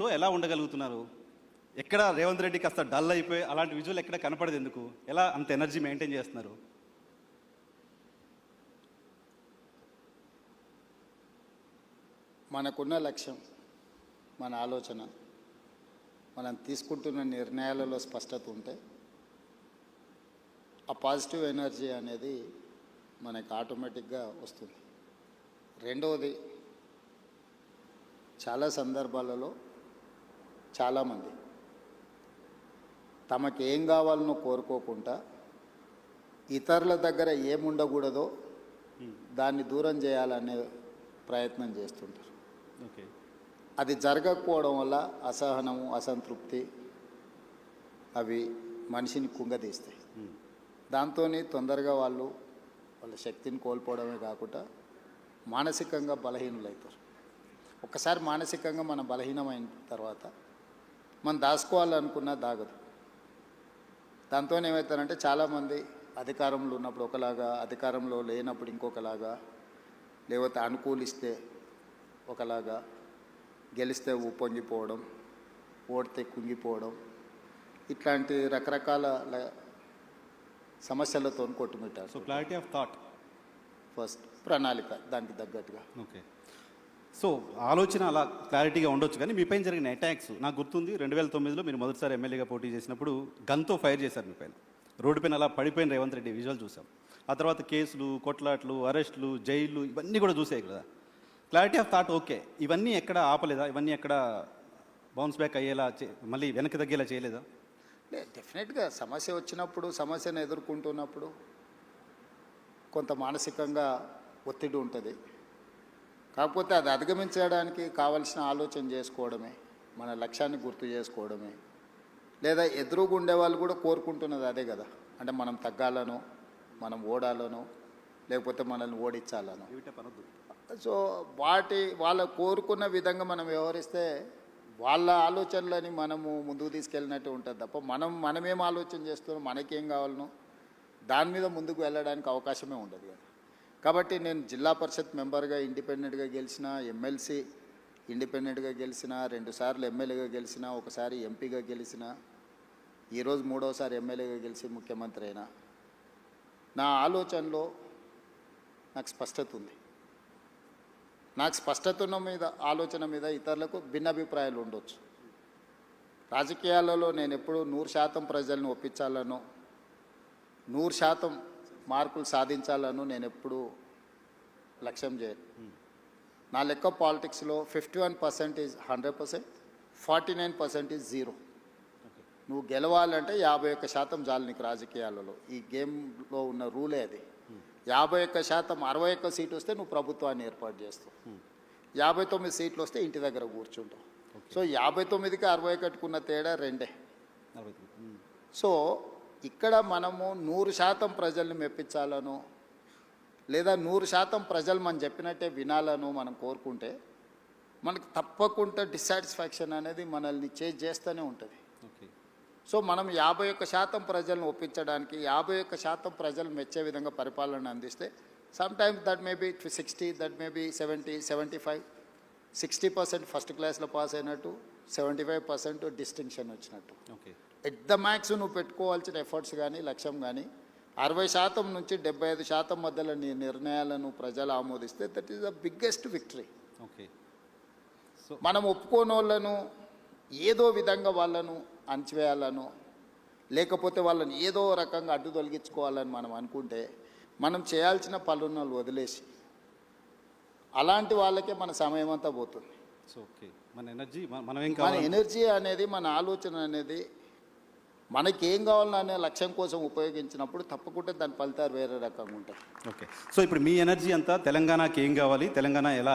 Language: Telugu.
ఎనర్జీతో ఎలా ఉండగలుగుతున్నారు? ఎక్కడ రేవంత్ రెడ్డి కాస్త డల్ అయిపోయి అలాంటి విజువల్ ఎక్కడ కనపడదు ఎందుకు? ఎలా అంత ఎనర్జీ మెయింటైన్ చేస్తున్నారు? మనకున్న లక్ష్యం, మన ఆలోచన, మనం తీసుకుంటున్న నిర్ణయాలలో స్పష్టత ఉంటే ఆ పాజిటివ్ ఎనర్జీ అనేది మనకు ఆటోమేటిక్గా వస్తుంది. రెండవది, చాలా సందర్భాలలో చాలామంది తమకు ఏం కావాలనో కోరుకోకుండా ఇతరుల దగ్గర ఏముండకూడదో దాన్ని దూరం చేయాలనే ప్రయత్నం చేస్తుంటారు. ఓకే, అది జరగకపోవడం వల్ల అసహనము, అసంతృప్తి అవి మనిషిని కుంగదీస్తాయి. దాంతో తొందరగా వాళ్ళ శక్తిని కోల్పోవడమే కాకుండా మానసికంగా బలహీనులవుతారు. ఒక్కసారి మానసికంగా మనం బలహీనమైన తర్వాత మనం దాచుకోవాలనుకున్నా దాగదు. దాంతో ఏమవుతారంటే చాలామంది అధికారంలో ఉన్నప్పుడు ఒకలాగా, అధికారంలో లేనప్పుడు ఇంకొకలాగా, లేకపోతే అనుకూలిస్తే ఒకలాగా, గెలిస్తే ఉప్పొంగిపోవడం, ఓడితే కుంగిపోవడం, ఇట్లాంటి రకరకాల సమస్యలతో కొట్టుమిట్టారు. So clarity of thought first, ప్రణాళిక దానికి తగ్గట్టుగా. ఓకే, సో ఆలోచన అలా క్లారిటీగా ఉండొచ్చు. కానీ మీ పైన జరిగిన అటాక్స్ నాకు గుర్తుంది. 2009లో మీరు మొదటిసారి ఎమ్మెల్యేగా పోటీ చేసినప్పుడు గన్తో ఫైర్ చేశారు మీ పైన. రోడ్డు పైన అలా పడిపోయిన రేవంత్ రెడ్డి విజువల్ చూసాం. ఆ తర్వాత కేసులు, కొట్లాట్లు, అరెస్టులు, జైళ్ళు ఇవన్నీ కూడా చూసాయి కదా. క్లారిటీ ఆఫ్ థాట్ ఓకే, ఇవన్నీ ఎక్కడ ఆపలేదా? ఇవన్నీ ఎక్కడ బౌన్స్ బ్యాక్ అయ్యేలా మళ్ళీ వెనక్కి తగ్గేలా చేయలేదా? డెఫినెట్గా సమస్య వచ్చినప్పుడు, సమస్యను ఎదుర్కొంటున్నప్పుడు కొంత మానసికంగా ఒత్తిడి ఉంటుంది. కాకపోతే అది అధిగమించడానికి కావలసిన ఆలోచన చేసుకోవడమే, మన లక్ష్యాన్ని గుర్తు చేసుకోవడమే. లేదా ఎదురుగా ఉండే వాళ్ళు కూడా కోరుకుంటున్నది అదే కదా, అంటే మనం తగ్గాలనో, మనం ఓడాలనో, లేకపోతే మనల్ని ఓడించాలనో. సో వాళ్ళ కోరుకున్న విధంగా మనం వ్యవహరిస్తే వాళ్ళ ఆలోచనలని మనము ముందుకు తీసుకెళ్ళినట్టు ఉంటుంది తప్ప మనమేం ఆలోచన చేస్తున్నాం, మనకేం కావాలనో దాని మీద ముందుకు వెళ్ళడానికి అవకాశమే ఉండదు కదా. కాబట్టి నేను జిల్లా పరిషత్ మెంబర్గా ఇండిపెండెంట్గా గెలిచిన, ఎమ్మెల్సీ ఇండిపెండెంట్గా గెలిచిన, 2 సార్లు ఎమ్మెల్యేగా గెలిచిన, ఒకసారి ఎంపీగా గెలిచిన, ఈరోజు 3వసారి ఎమ్మెల్యేగా గెలిచి ముఖ్యమంత్రి అయినా. నా ఆలోచనలో నాకు స్పష్టత ఉంది. నాకు స్పష్టత ఉన్న మీద, ఆలోచన మీద ఇతరులకు భిన్నాభిప్రాయాలు ఉండొచ్చు. రాజకీయాలలో నేను ఎప్పుడూ 100% ప్రజలను ఒప్పించాలనో, 100% మార్కులు సాధించాలను నేను ఎప్పుడూ లక్ష్యం చేయను. నా లెక్క పాలిటిక్స్లో 51% ఈజ్ 100%, 49% ఈజ్ 0. నువ్వు గెలవాలంటే 51% చాలు నీకు రాజకీయాలలో. ఈ గేమ్లో ఉన్న రూలే అది. 51%, 61 సీటు వస్తే నువ్వు ప్రభుత్వాన్ని ఏర్పాటు చేస్తావు. 59 సీట్లు వస్తే ఇంటి దగ్గర కూర్చుంటావు. సో 59కి 61కు ఉన్న తేడా 2. సో ఇక్కడ మనము 100% ప్రజల్ని మెప్పించాలను, లేదా 100% ప్రజలు మనం చెప్పినట్టే వినాలను మనం కోరుకుంటే మనకు తప్పకుండా డిస్సాటిస్ఫాక్షన్ అనేది మనల్ని చేస్తూనే ఉంటుంది. సో మనం 51% ప్రజలను ఒప్పించడానికి, 51% ప్రజలు మెచ్చే విధంగా పరిపాలన అందిస్తే sometimes that may be 60, that may be 70, 75, 60% first క్లాస్లో పాస్ అయినట్టు, 75% డిస్టింక్షన్ వచ్చినట్టు. ఎట్ ద మ్యాక్స్ నువ్వు పెట్టుకోవాల్సిన ఎఫర్ట్స్ కానీ, లక్ష్యం కానీ 60% నుంచి 75% మధ్యలో నీ నిర్ణయాలను ప్రజలు ఆమోదిస్తే that is the biggest victory. Okay, so మనం ఒప్పుకోని వాళ్ళను ఏదో విధంగా వాళ్ళను అణచివేయాలను, లేకపోతే వాళ్ళని ఏదో రకంగా అడ్డు తొలగించుకోవాలని మనం అనుకుంటే మనం చేయాల్సిన పనులను వదిలేసి అలాంటి వాళ్ళకే మన సమయం అంతా పోతుంది. సో ఓకే, మన ఎనర్జీ అనేది, మన ఆలోచన అనేది మనకేం కావాలనే లక్ష్యం కోసం ఉపయోగించినప్పుడు తప్పకుండా దాని ఫలితాలు వేరే రకంగా ఉంటాయి. ఓకే, సో ఇప్పుడు మీ ఎనర్జీ అంతా తెలంగాణకి ఏం కావాలి, తెలంగాణ ఎలా